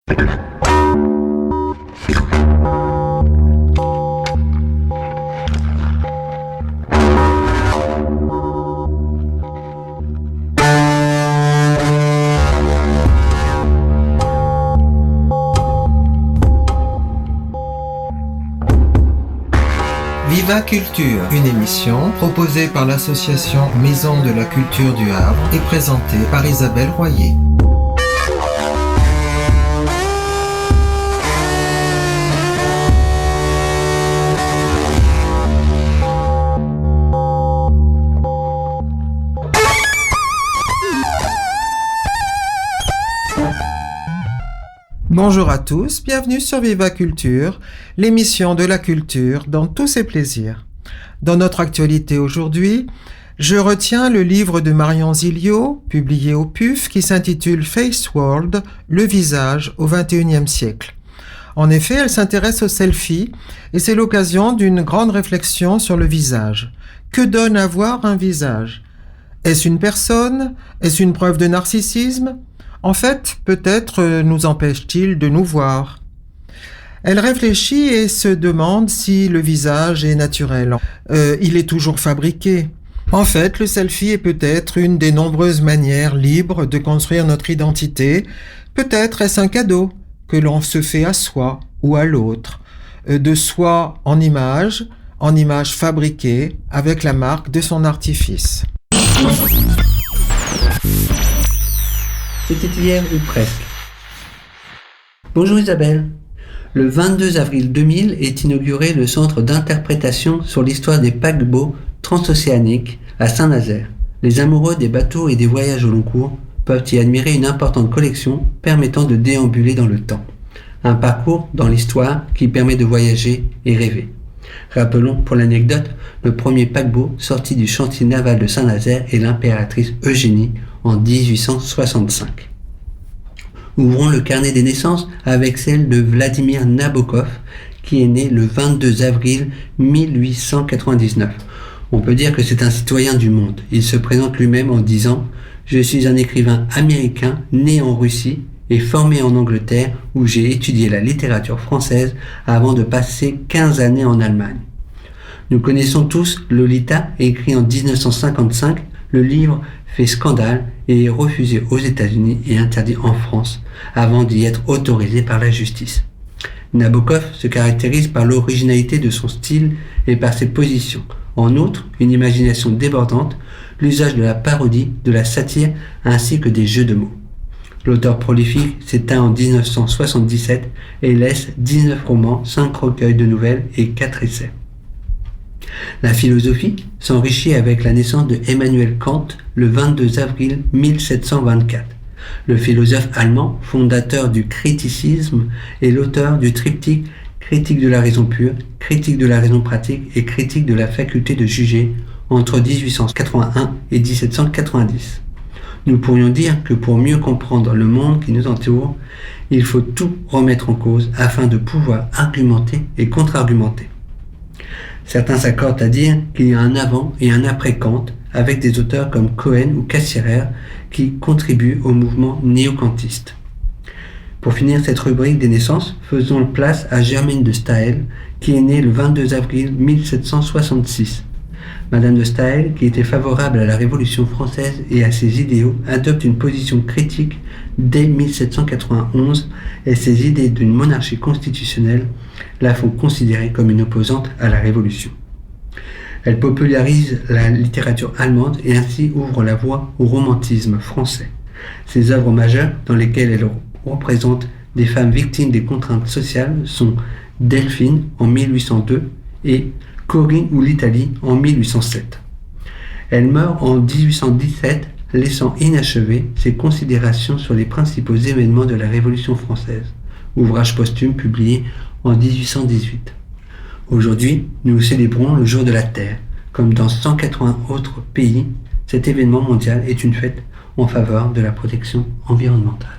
Viva Culture, une émission proposée par l'association Maison de la Culture du Havre et présentée par Isabelle Royer. Bonjour à tous, bienvenue sur Viva Culture, l'émission de la culture dans tous ses plaisirs. Dans notre actualité aujourd'hui, je retiens le livre de Marion Zilliot, publié au PUF, qui s'intitule Face World, le visage au XXIe siècle. En effet, elle s'intéresse au selfie et c'est l'occasion d'une grande réflexion sur le visage. Que donne à voir un visage ? Est-ce une personne ? Est-ce une preuve de narcissisme ? En fait, peut-être nous empêche-t-il de nous voir. Elle réfléchit et se demande si le visage est naturel. Il est toujours fabriqué. En fait, le selfie est peut-être une des nombreuses manières libres de construire notre identité. Peut-être est-ce un cadeau que l'on se fait à soi ou à l'autre, de soi en image fabriquée avec la marque de son artifice. C'était hier ou presque. Bonjour Isabelle. Le 22 avril 2000 est inauguré le centre d'interprétation sur l'histoire des paquebots transocéaniques à Saint-Nazaire. Les amoureux des bateaux et des voyages au long cours peuvent y admirer une importante collection permettant de déambuler dans le temps. Un parcours dans l'histoire qui permet de voyager et rêver. Rappelons pour l'anecdote, le premier paquebot sorti du chantier naval de Saint-Nazaire est l'impératrice Eugénie en 1865. Ouvrons le carnet des naissances avec celle de Vladimir Nabokov, qui est né le 22 avril 1899. On peut dire que c'est un citoyen du monde. Il se présente lui-même en disant « Je suis un écrivain américain né en Russie et formé en Angleterre où j'ai étudié la littérature française avant de passer 15 années en Allemagne. » Nous connaissons tous Lolita, écrit en 1955. Le livre fait scandale et est refusé aux États-Unis et interdit en France avant d'y être autorisé par la justice. Nabokov se caractérise par l'originalité de son style et par ses positions. En outre, une imagination débordante, l'usage de la parodie, de la satire ainsi que des jeux de mots. L'auteur prolifique s'éteint en 1977 et laisse 19 romans, 5 recueils de nouvelles et 4 essais. La philosophie s'enrichit avec la naissance de Emmanuel Kant le 22 avril 1724. Le philosophe allemand, fondateur du criticisme, est l'auteur du triptyque Critique de la raison pure, Critique de la raison pratique et Critique de la faculté de juger entre 1881 et 1790. Nous pourrions dire que pour mieux comprendre le monde qui nous entoure, il faut tout remettre en cause afin de pouvoir argumenter et contre-argumenter. Certains s'accordent à dire qu'il y a un avant et un après Kant, avec des auteurs comme Cohen ou Cassirer qui contribuent au mouvement néo-kantiste. Pour finir cette rubrique des naissances, faisons place à Germaine de Staël, qui est née le 22 avril 1766. Madame de Staël, qui était favorable à la Révolution française et à ses idéaux, adopte une position critique dès 1791 et ses idées d'une monarchie constitutionnelle la font considérer comme une opposante à la Révolution. Elle popularise la littérature allemande et ainsi ouvre la voie au romantisme français. Ses œuvres majeures, dans lesquelles elle représente des femmes victimes des contraintes sociales, sont Delphine en 1802 et Corinne ou l'Italie en 1807. Elle meurt en 1817, laissant inachevées ses considérations sur les principaux événements de la Révolution française, ouvrage posthume publié en 1818. Aujourd'hui, nous célébrons le jour de la Terre. Comme dans 180 autres pays, cet événement mondial est une fête en faveur de la protection environnementale.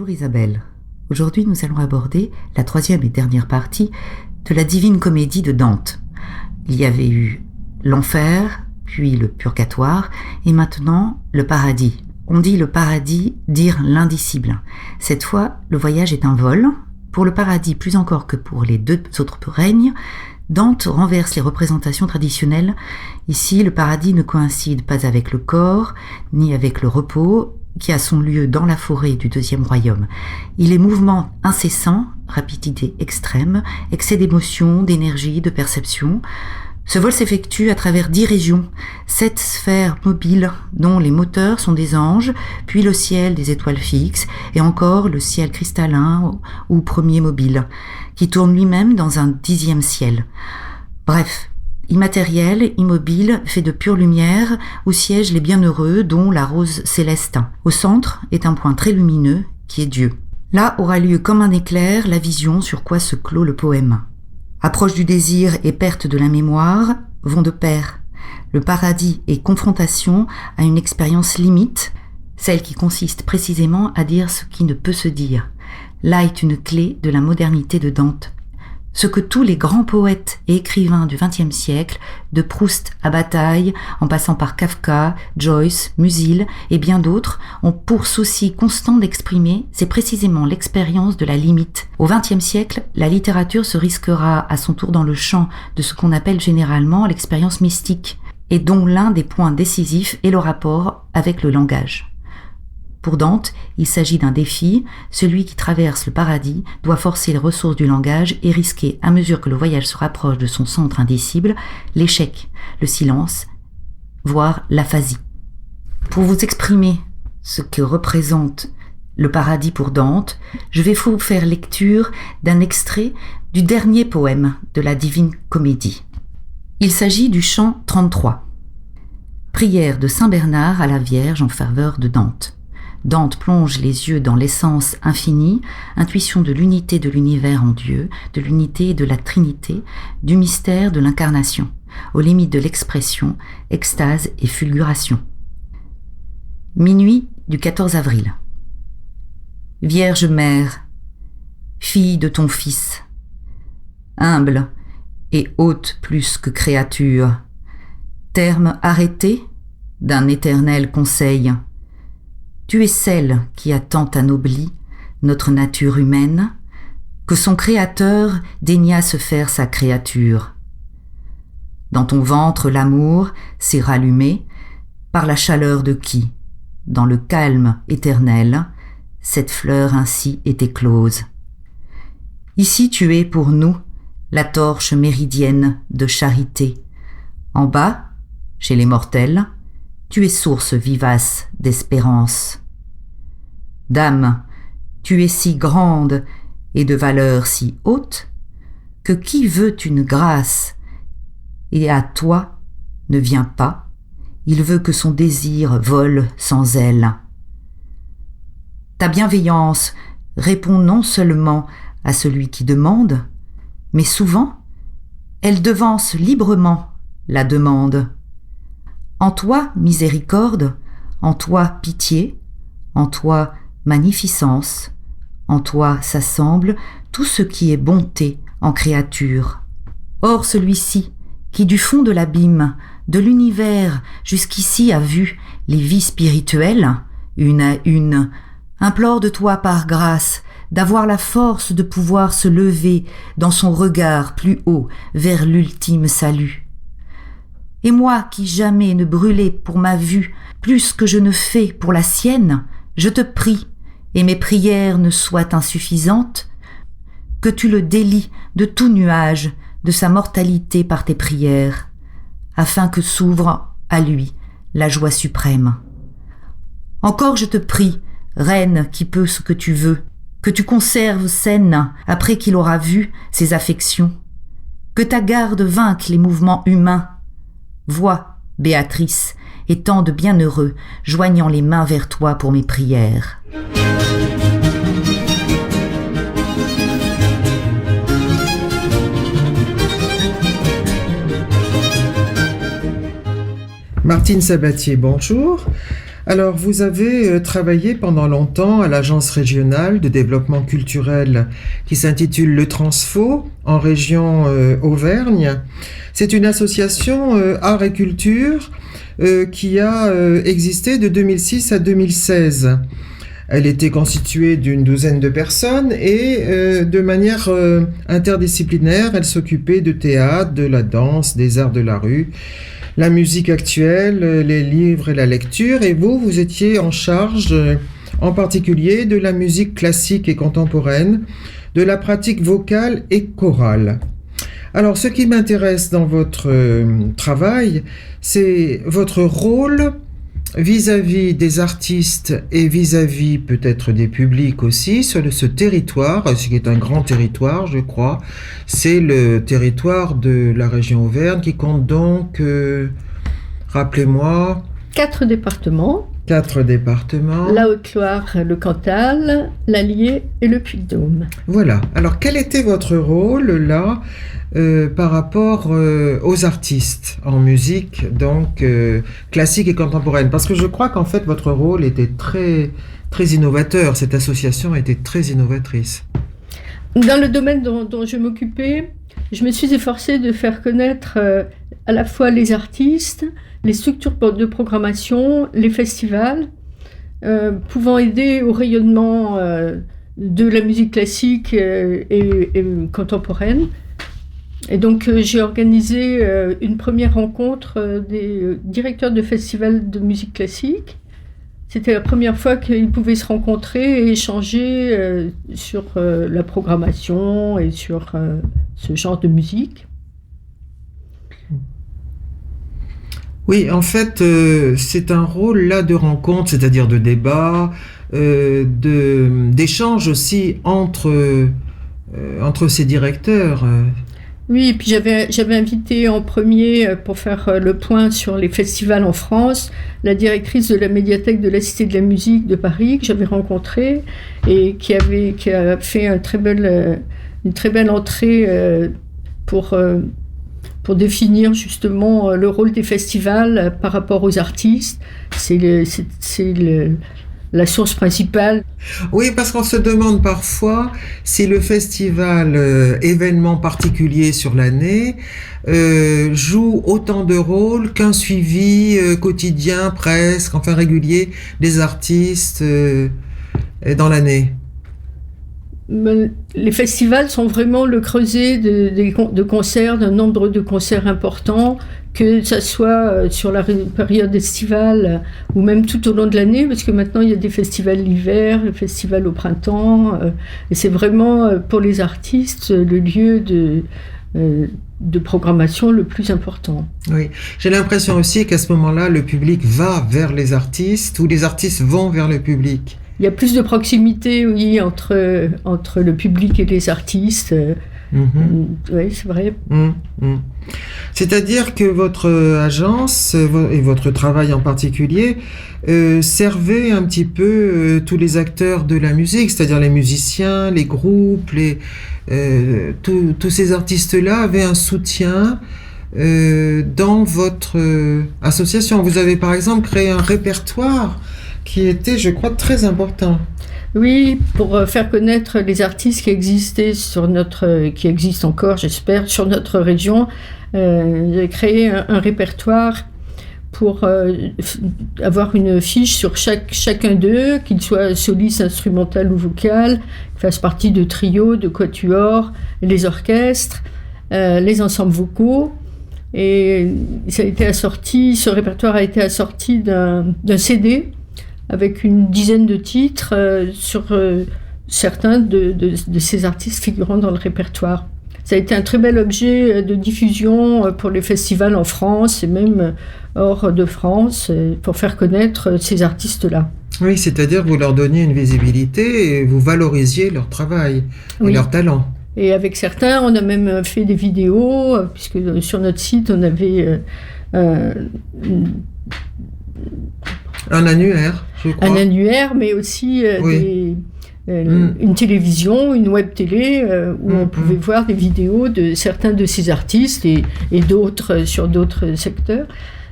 Bonjour Isabelle. Aujourd'hui, nous allons aborder la troisième et dernière partie de la Divine Comédie de Dante. Il y avait eu l'enfer, puis le purgatoire, et maintenant le paradis. On dit le paradis, dire l'indicible. Cette fois, le voyage est un vol. Pour le paradis, plus encore que pour les deux autres règnes, Dante renverse les représentations traditionnelles. Ici, le paradis ne coïncide pas avec le corps, ni avec le repos, qui a son lieu dans la forêt du deuxième royaume. Il est mouvement incessant, rapidité extrême, excès d'émotion, d'énergie, de perception. Ce vol s'effectue à travers 10 régions, 7 sphères mobiles dont les moteurs sont des anges, puis le ciel des étoiles fixes, et encore le ciel cristallin ou premier mobile, qui tourne lui-même dans un 10e ciel. Bref, immatériel, immobile, fait de pure lumière, où siègent les bienheureux, dont la rose céleste. Au centre est un point très lumineux, qui est Dieu. Là aura lieu comme un éclair la vision sur quoi se clôt le poème. Approche du désir et perte de la mémoire vont de pair. Le paradis est confrontation à une expérience limite, celle qui consiste précisément à dire ce qui ne peut se dire. Là est une clé de la modernité de Dante. Ce que tous les grands poètes et écrivains du XXe siècle, de Proust à Bataille, en passant par Kafka, Joyce, Musil et bien d'autres, ont pour souci constant d'exprimer, c'est précisément l'expérience de la limite. Au XXe siècle, la littérature se risquera à son tour dans le champ de ce qu'on appelle généralement l'expérience mystique, et dont l'un des points décisifs est le rapport avec le langage. Pour Dante, il s'agit d'un défi. Celui qui traverse le paradis doit forcer les ressources du langage et risquer, à mesure que le voyage se rapproche de son centre indicible, l'échec, le silence, voire l'aphasie. Pour vous exprimer ce que représente le paradis pour Dante, je vais vous faire lecture d'un extrait du dernier poème de la Divine Comédie. Il s'agit du chant 33. Prière de Saint Bernard à la Vierge en faveur de Dante. Dante plonge les yeux dans l'essence infinie, intuition de l'unité de l'univers en Dieu, de l'unité de la Trinité, du mystère de l'incarnation, aux limites de l'expression, extase et fulguration. Minuit du 14 avril. Vierge Mère, fille de ton Fils, humble et haute plus que créature, terme arrêté d'un éternel conseil. Tu es celle qui a tant anobli notre nature humaine que son Créateur daigna se faire sa créature. Dans ton ventre l'amour s'est rallumé par la chaleur de qui, dans le calme éternel, cette fleur ainsi est éclose. Ici tu es pour nous la torche méridienne de charité. En bas, chez les mortels, tu es source vivace d'espérance. Dame, tu es si grande et de valeur si haute que qui veut une grâce et à toi ne vient pas, il veut que son désir vole sans elle. Ta bienveillance répond non seulement à celui qui demande, mais souvent elle devance librement la demande. En toi, miséricorde, en toi, pitié, en toi, magnificence, en toi s'assemble tout ce qui est bonté en créature. Or celui-ci, qui du fond de l'abîme, de l'univers jusqu'ici a vu les vies spirituelles, une à une, implore de toi par grâce d'avoir la force de pouvoir se lever dans son regard plus haut vers l'ultime salut. Et moi qui jamais ne brûlais pour ma vue plus que je ne fais pour la sienne, je te prie, et mes prières ne soient insuffisantes, que tu le délies de tout nuage de sa mortalité par tes prières, afin que s'ouvre à lui la joie suprême. Encore je te prie, reine qui peut ce que tu veux, que tu conserves saine après qu'il aura vu ses affections, que ta garde vainque les mouvements humains. Vois, Béatrice, et tant de bienheureux joignant les mains vers toi pour mes prières. Martine Sabatier, bonjour. Alors, vous avez travaillé pendant longtemps à l'Agence régionale de développement culturel qui s'intitule Le Transfo en région Auvergne. C'est une association art et culture qui a existé de 2006 à 2016. Elle était constituée d'une douzaine de personnes et de manière interdisciplinaire, elle s'occupait de théâtre, de la danse, des arts de la rue, la musique actuelle, les livres et la lecture. Et vous étiez en charge en particulier de la musique classique et contemporaine, de la pratique vocale et chorale. Alors, ce qui m'intéresse dans votre travail, c'est votre rôle vis-à-vis des artistes et vis-à-vis peut-être des publics aussi sur ce territoire, ce qui est un grand territoire, je crois. C'est le territoire de la région Auvergne qui compte donc, rappelez-moi... 4 départements. 4 départements. La Haute-Loire, le Cantal, l'Allier et le Puy-de-Dôme. Voilà. Alors, quel était votre rôle là par rapport aux artistes en musique, donc classique et contemporaine? Parce que je crois qu'en fait, votre rôle était très, très innovateur. Cette association était très innovatrice. Dans le domaine dont je m'occupais, je me suis efforcée de faire connaître à la fois les artistes, les structures de programmation, les festivals, pouvant aider au rayonnement de la musique classique et contemporaine. Et donc j'ai organisé une première rencontre des directeurs de festivals de musique classique. C'était la première fois qu'ils pouvaient se rencontrer et échanger sur la programmation et sur ce genre de musique. Oui, en fait, c'est un rôle là de rencontre, c'est-à-dire de débat, d'échange aussi entre ces directeurs. Oui, et puis j'avais invité en premier, pour faire le point sur les festivals en France, la directrice de la médiathèque de la Cité de la Musique de Paris, que j'avais rencontrée, et qui a fait une très belle entrée pour définir justement le rôle des festivals par rapport aux artistes. C'est la source principale. Oui, parce qu'on se demande parfois si le festival, événement particulier sur l'année, joue autant de rôles qu'un suivi quotidien, presque, enfin régulier, des artistes dans l'année. Les festivals sont vraiment le creuset de concerts, d'un nombre de concerts importants, que ça soit sur la période estivale ou même tout au long de l'année, parce que maintenant il y a des festivals l'hiver, des festivals au printemps, et c'est vraiment pour les artistes le lieu de programmation le plus important. Oui, j'ai l'impression aussi qu'à ce moment-là, le public va vers les artistes ou les artistes vont vers le public. Il y a plus de proximité, oui, entre le public et les artistes. Oui, c'est vrai. C'est-à-dire que votre agence et votre travail en particulier servait un petit peu tous les acteurs de la musique, c'est-à-dire les musiciens, les groupes, tous ces artistes-là avaient un soutien dans votre association. Vous avez par exemple créé un répertoire qui était, je crois, très important. Oui, pour faire connaître les artistes qui existaient qui existent encore, j'espère, sur notre région. J'ai créé un répertoire pour avoir une fiche sur chacun d'eux, qu'ils soient solistes, instrumental ou vocal, qu'ils fassent partie de trios, de quatuors, les orchestres, les ensembles vocaux. Et ce répertoire a été assorti d'un CD avec une dizaine de titres sur certains de ces artistes figurant dans le répertoire. ça a été un très bel objet de diffusion pour les festivals en France et même hors de France, pour faire connaître ces artistes-là. Oui, c'est-à-dire que vous leur donniez une visibilité et vous valorisiez leur travail et leur talent. Et avec certains, on a même fait des vidéos, puisque sur notre site, on avait un annuaire, je crois. Un annuaire, mais aussi une télévision, une web télé, où on pouvait voir des vidéos de certains de ces artistes et d'autres sur d'autres secteurs.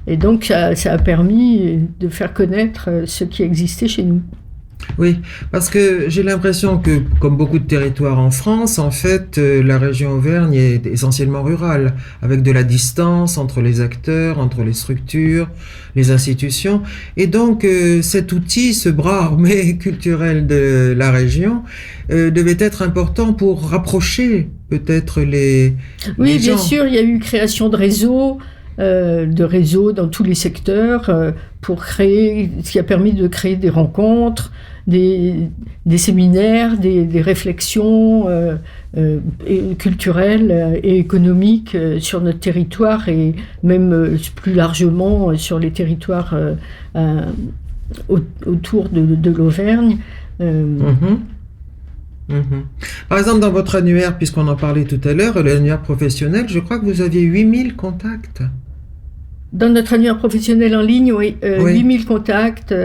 Et donc, ça a permis de faire connaître ce qui existait chez nous. Oui, parce que j'ai l'impression que, comme beaucoup de territoires en France, en fait, la région Auvergne est essentiellement rurale, avec de la distance entre les acteurs, entre les structures, les institutions. Et donc, cet outil, ce bras armé culturel de la région, devait être important pour rapprocher peut-être les gens. Oui, bien sûr, il y a eu création de réseaux dans tous les secteurs, pour créer, ce qui a permis de créer des rencontres, des séminaires, des réflexions culturelles et économiques sur notre territoire et même plus largement sur les territoires autour de l'Auvergne. Par exemple, dans votre annuaire, puisqu'on en parlait tout à l'heure, l'annuaire professionnel, je crois que vous aviez 8000 contacts. Dans notre annuaire professionnel en ligne, oui. 8000 contacts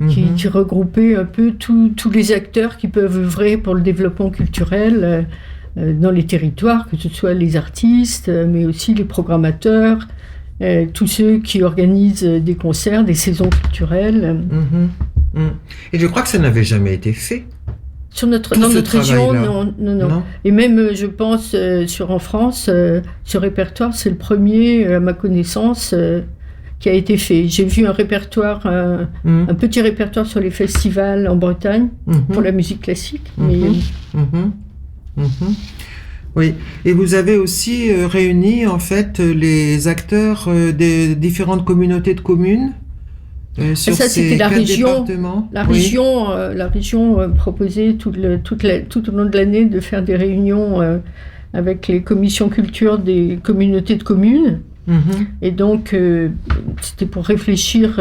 qui regroupaient un peu tous les acteurs qui peuvent œuvrer pour le développement culturel dans les territoires, que ce soit les artistes, mais aussi les programmateurs, tous ceux qui organisent des concerts, des saisons culturelles. Et je crois que ça n'avait jamais été fait. Dans notre région, non. Et même, je pense, en France, ce répertoire, c'est le premier, à ma connaissance, qui a été fait. J'ai vu un répertoire, un petit répertoire sur les festivals en Bretagne, pour la musique classique. Oui, et vous avez aussi réuni, en fait, les acteurs des différentes communautés de communes. Sur ça, c'était la région. La région proposait tout au long de l'année de faire des réunions avec les commissions culture des communautés de communes. Et donc, c'était pour réfléchir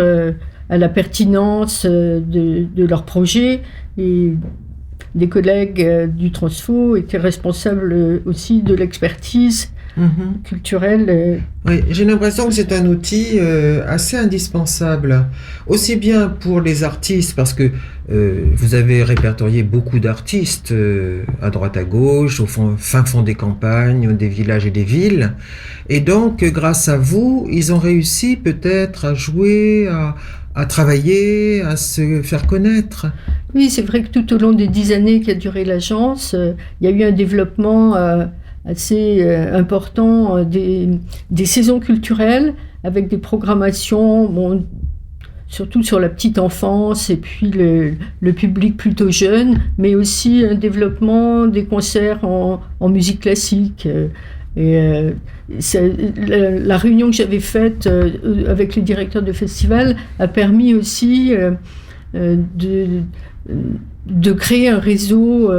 à la pertinence de leurs projets. Et des collègues du Transfo étaient responsables aussi de l'expertise culturelle. Oui, j'ai l'impression que c'est un outil assez indispensable, aussi bien pour les artistes, parce que vous avez répertorié beaucoup d'artistes à droite à gauche, au fin fond des campagnes, des villages et des villes, et donc grâce à vous, ils ont réussi peut-être à jouer, à travailler, à se faire connaître. Oui, c'est vrai que tout au long des 10 années qu'a duré l'agence, il y a eu un développement assez important des saisons culturelles avec des programmations, surtout sur la petite enfance et puis le public plutôt jeune, mais aussi un développement des concerts en musique classique. Et la réunion que j'avais faite avec les directeurs de festivals a permis aussi de créer un réseau,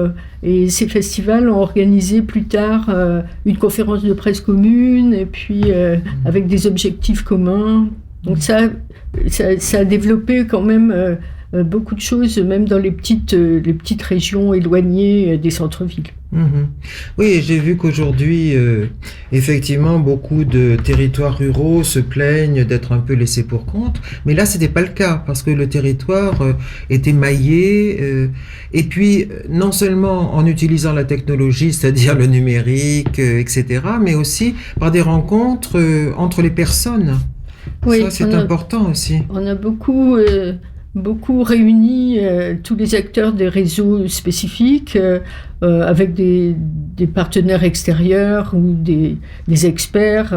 et ces festivals ont organisé plus tard une conférence de presse commune et puis avec des objectifs communs. Donc ça a développé quand même beaucoup de choses, même dans les petites régions éloignées des centres-villes. Oui, j'ai vu qu'aujourd'hui, effectivement, beaucoup de territoires ruraux se plaignent d'être un peu laissés pour compte, mais là, c'était pas le cas, parce que le territoire était maillé, et puis, non seulement en utilisant la technologie, c'est-à-dire le numérique, etc., mais aussi par des rencontres entre les personnes. Oui, ça, c'est important aussi. On a beaucoup réuni tous les acteurs des réseaux spécifiques avec des partenaires extérieurs ou des experts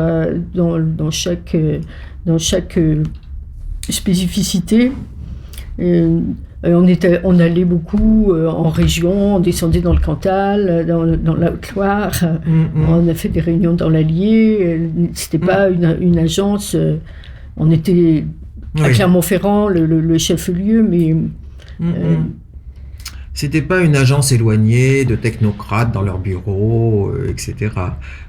dans chaque spécificité. On allait beaucoup en région, on descendait dans le Cantal, dans la Haute-Loire, on a fait des réunions dans l'Allier. C'était pas une agence, on était à Clermont-Ferrand, le chef-lieu, mais C'était pas une agence éloignée de technocrates dans leur bureau, etc.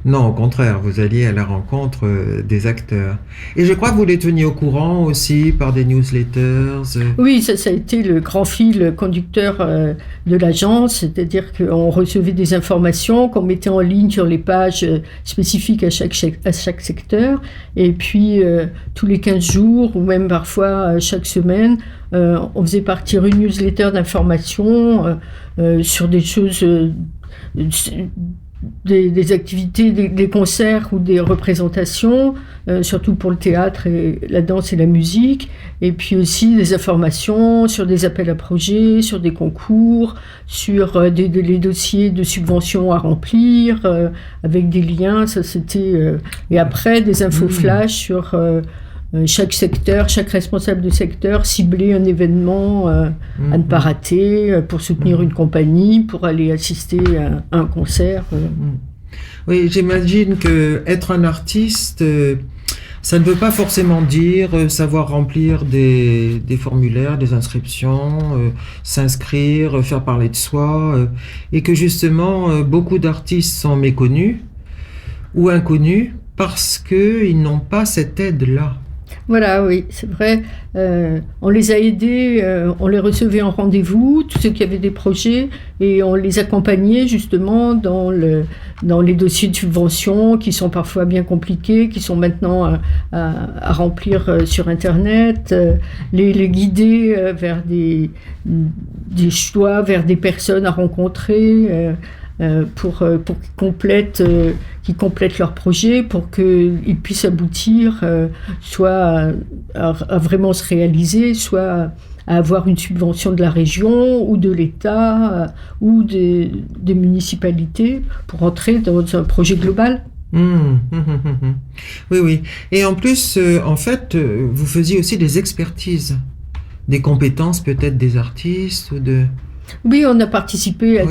Non, au contraire, vous alliez à la rencontre des acteurs. Et je crois que vous les teniez au courant aussi par des newsletters. Oui, ça a été le grand fil conducteur de l'agence, c'est-à-dire qu'on recevait des informations qu'on mettait en ligne sur les pages spécifiques à chaque secteur, et puis tous les 15 jours, ou même parfois chaque semaine, on faisait partir une newsletter d'informations sur des choses, des activités, des concerts ou des représentations, surtout pour le théâtre, et la danse et la musique, et puis aussi des informations sur des appels à projets, sur des concours, sur les dossiers de subventions à remplir, avec des liens, ça c'était... et après, des infos flash sur... chaque secteur, chaque responsable de secteur ciblait un événement à ne pas rater pour soutenir une compagnie, pour aller assister à un concert. Oui, j'imagine que être un artiste, ça ne veut pas forcément dire savoir remplir des formulaires, des inscriptions, s'inscrire, faire parler de soi, et que justement beaucoup d'artistes sont méconnus ou inconnus parce qu'ils n'ont pas cette aide-là. Voilà, oui, c'est vrai. On les a aidés, on les recevait en rendez-vous, tous ceux qui avaient des projets, et on les accompagnait justement dans les dossiers de subvention qui sont parfois bien compliqués, qui sont maintenant à remplir sur Internet, les guider vers des choix, vers des personnes à rencontrer. Pour qu'ils complètent leur projet, pour qu'ils puissent aboutir soit à vraiment se réaliser, soit à avoir une subvention de la région ou de l'État ou des municipalités pour entrer dans un projet global. Oui, oui. Et en plus, en fait, vous faisiez aussi des expertises, des compétences peut-être des artistes ou de... Oui, on a participé à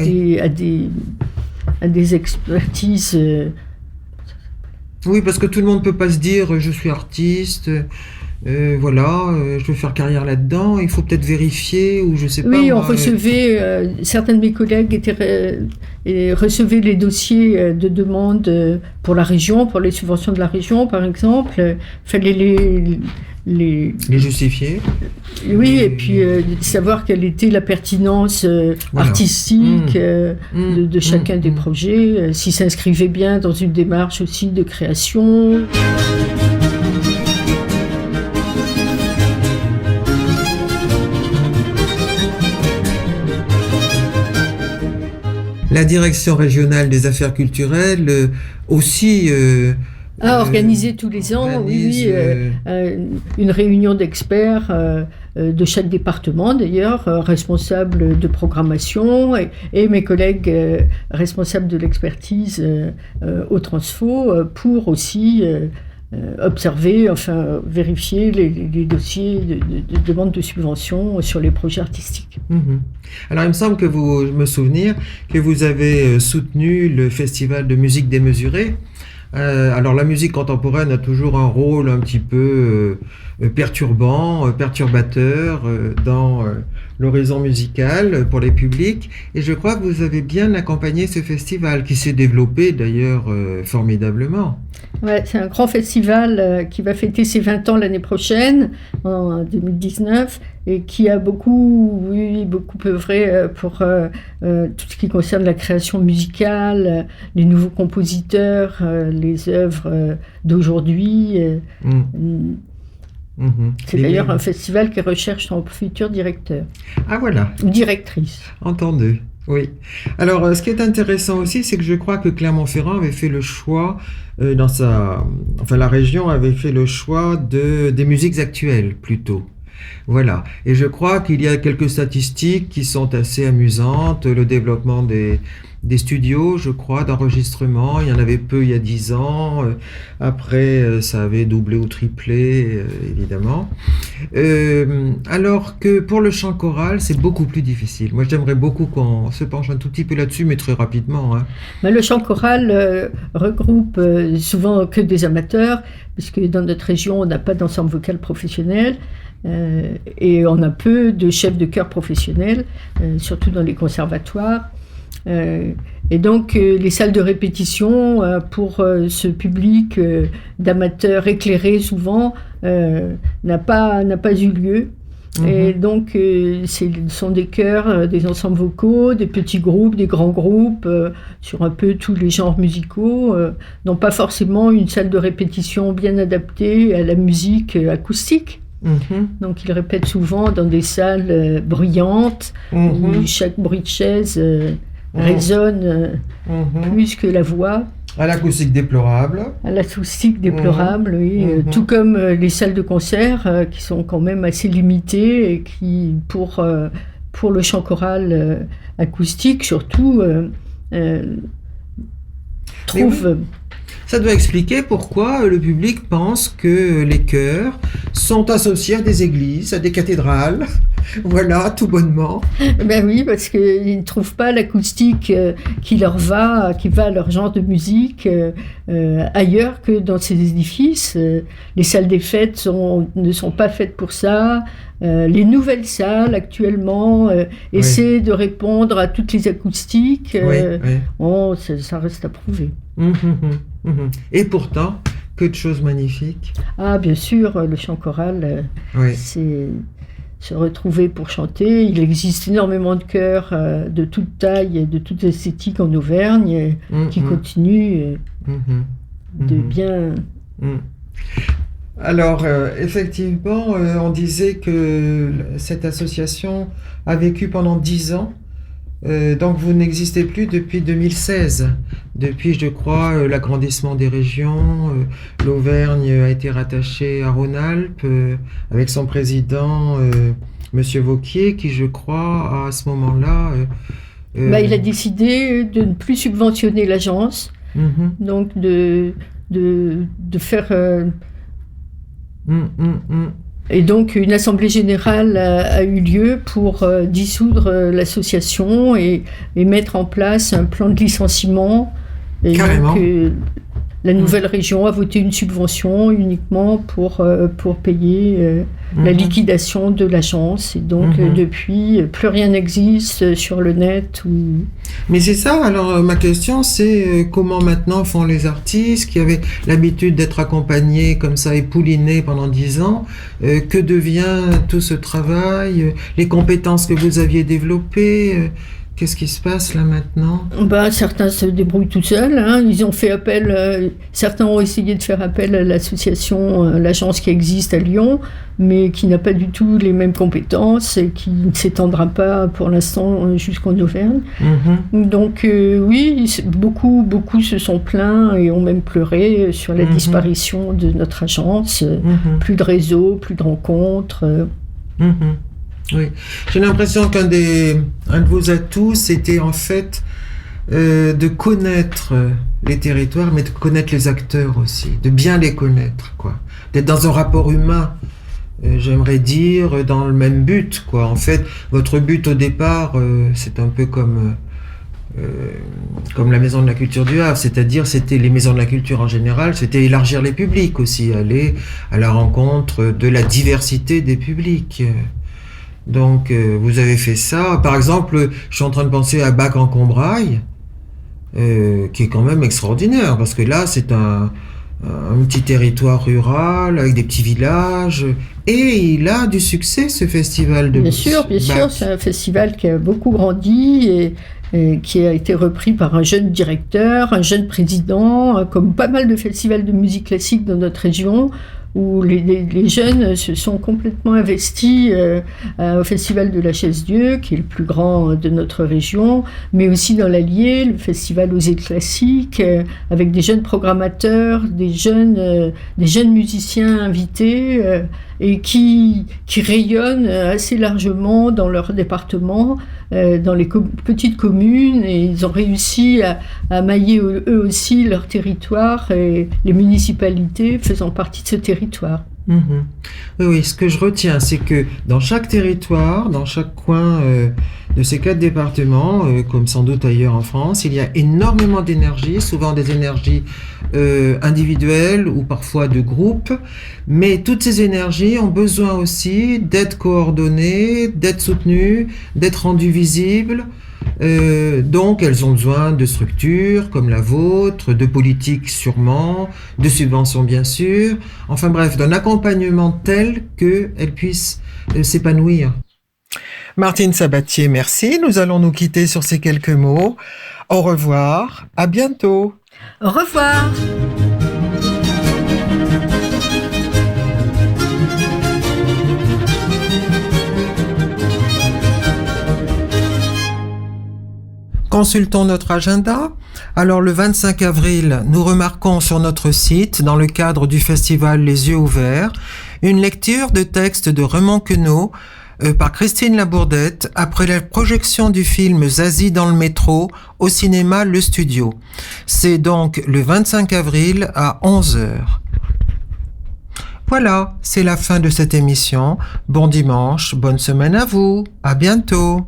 des expertises. Oui, parce que tout le monde ne peut pas se dire je suis artiste, je veux faire carrière là-dedans. Il faut peut-être vérifier ou je sais pas. Oui, on recevait, certains de mes collègues recevaient les dossiers de demande pour la région, pour les subventions de la région, par exemple. Fallait les justifier. Oui, et puis savoir quelle était la pertinence artistique de chacun des projets, s'ils s'inscrivaient bien dans une démarche aussi de création. La direction régionale des affaires culturelles aussi... organiser tous les ans, une réunion d'experts de chaque département d'ailleurs, responsables de programmation et mes collègues responsables de l'expertise au Transfo pour aussi observer, vérifier les dossiers de demande de subvention sur les projets artistiques. Alors il me semble je me souvenir que vous avez soutenu le festival de musique démesurée. Alors la musique contemporaine a toujours un rôle un petit peu perturbateur dans l'horizon musical pour les publics, et je crois que vous avez bien accompagné ce festival qui s'est développé d'ailleurs formidablement. Ouais, c'est un grand festival qui va fêter ses 20 ans l'année prochaine, en 2019, et qui a beaucoup œuvré pour tout ce qui concerne la création musicale, les nouveaux compositeurs, les œuvres d'aujourd'hui. C'est d'ailleurs un festival qui recherche son futur directeur. Ah voilà. Ou directrice. Entendu. Oui. Alors, ce qui est intéressant aussi, c'est que je crois que Clermont-Ferrand avait fait le choix, la région avait fait le choix des musiques actuelles, plutôt. Voilà. Et je crois qu'il y a quelques statistiques qui sont assez amusantes. Le développement des studios, je crois, d'enregistrement. Il y en avait peu il y a 10 ans. Après, ça avait doublé ou triplé, évidemment. Alors que pour le chant choral, c'est beaucoup plus difficile. Moi, j'aimerais beaucoup qu'on se penche un tout petit peu là-dessus, mais très rapidement. Le chant choral regroupe souvent que des amateurs, puisque dans notre région, on n'a pas d'ensemble vocal professionnel. Et on a peu de chefs de chœur professionnels, surtout dans les conservatoires. Et donc les salles de répétition pour ce public d'amateurs éclairés souvent n'a pas eu lieu. Et donc ce sont des chœurs, des ensembles vocaux, des petits groupes, des grands groupes sur un peu tous les genres musicaux, n'ont pas forcément une salle de répétition bien adaptée à la musique acoustique. Donc ils répètent souvent dans des salles bruyantes où chaque bruit de chaise résonne plus que la voix. À l'acoustique déplorable. À l'acoustique déplorable, oui. Tout comme les salles de concert qui sont quand même assez limitées et qui, pour le chant choral acoustique surtout, trouvent... Ça doit expliquer pourquoi le public pense que les chœurs sont associés à des églises, à des cathédrales. Voilà, tout bonnement. Ben oui, parce qu'ils ne trouvent pas l'acoustique qui va à leur genre de musique ailleurs que dans ces édifices. Les salles des fêtes ne sont pas faites pour ça. Les nouvelles salles actuellement essaient de répondre à toutes les acoustiques. Ça reste à prouver. Et pourtant, que de choses magnifiques. Ah, bien sûr, le chant choral, c'est se retrouver pour chanter. Il existe énormément de chœurs de toute taille et de toute esthétique en Auvergne qui continuent de bien... Alors, effectivement, on disait que cette association a vécu pendant 10 ans. Donc, vous n'existez plus depuis 2016. Depuis, je crois, l'agrandissement des régions, l'Auvergne a été rattachée à Rhône-Alpes avec son président, Monsieur Vauquier, qui, je crois, à ce moment-là... il a décidé de ne plus subventionner l'agence, donc de faire... Et donc, une assemblée générale a eu lieu pour dissoudre l'association et mettre en place un plan de licenciement. Et carrément. Donc, la nouvelle région a voté une subvention uniquement pour payer la liquidation de l'agence. Et donc, depuis, plus rien n'existe sur le net. Mais c'est ça, alors ma question c'est comment maintenant font les artistes qui avaient l'habitude d'être accompagnés comme ça, époulinés pendant 10 ans, que devient tout ce travail, les compétences que vous aviez développées, qu'est-ce qui se passe là maintenant ? Certains se débrouillent tout seuls. Ils ont fait appel. Certains ont essayé de faire appel à l'association, l'agence qui existe à Lyon, mais qui n'a pas du tout les mêmes compétences et qui ne s'étendra pas pour l'instant jusqu'en Auvergne. Donc oui, beaucoup se sont plaints et ont même pleuré sur la disparition de notre agence. Plus de réseau, plus de rencontres. Oui, j'ai l'impression qu'un de vos atouts, c'était en fait de connaître les territoires, mais de connaître les acteurs aussi, de bien les connaître, quoi. D'être dans un rapport humain, j'aimerais dire, dans le même but, quoi. En fait, votre but au départ, c'est un peu comme la Maison de la Culture du Havre, c'est-à-dire c'était les maisons de la culture en général, c'était élargir les publics aussi, aller à la rencontre de la diversité des publics. Donc, vous avez fait ça. Par exemple, je suis en train de penser à Bac-en-Combrailles, qui est quand même extraordinaire, parce que là, c'est un petit territoire rural, avec des petits villages, et il a du succès, ce festival de Bien sûr, c'est un festival qui a beaucoup grandi, et qui a été repris par un jeune directeur, un jeune président, comme pas mal de festivals de musique classique dans notre région, où les jeunes se sont complètement investis au Festival de la Chaise-Dieu, qui est le plus grand de notre région, mais aussi dans l'Allier, le Festival Osez Classique, avec des jeunes programmateurs, des jeunes musiciens invités, et qui rayonnent assez largement dans leur département, dans les petites communes, et ils ont réussi à mailler eux aussi leur territoire, et les municipalités faisant partie de ce territoire. Oui, ce que je retiens, c'est que dans chaque territoire, dans chaque coin de ces 4 départements, comme sans doute ailleurs en France, il y a énormément d'énergie, souvent des énergies individuelles ou parfois de groupes, mais toutes ces énergies ont besoin aussi d'être coordonnées, d'être soutenues, d'être rendues visibles. Donc elles ont besoin de structures comme la vôtre, de politiques sûrement, de subventions bien sûr, enfin bref, d'un accompagnement tel qu'elles puissent s'épanouir. Martine Sabatier, merci. Nous allons nous quitter sur ces quelques mots. Au revoir, à bientôt. Au revoir. Consultons notre agenda. Alors le 25 avril, nous remarquons sur notre site, dans le cadre du festival Les Yeux ouverts, une lecture de textes de Raymond Queneau par Christine Labourdette après la projection du film Zazie dans le métro au cinéma Le Studio. C'est donc le 25 avril à 11h. Voilà, c'est la fin de cette émission. Bon dimanche, bonne semaine à vous. À bientôt.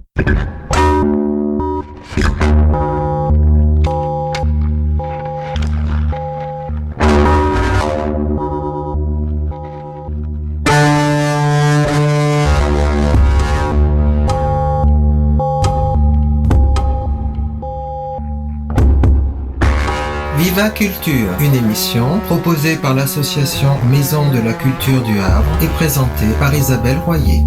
Viva Culture, une émission proposée par l'association Maison de la Culture du Havre et présentée par Isabelle Royer.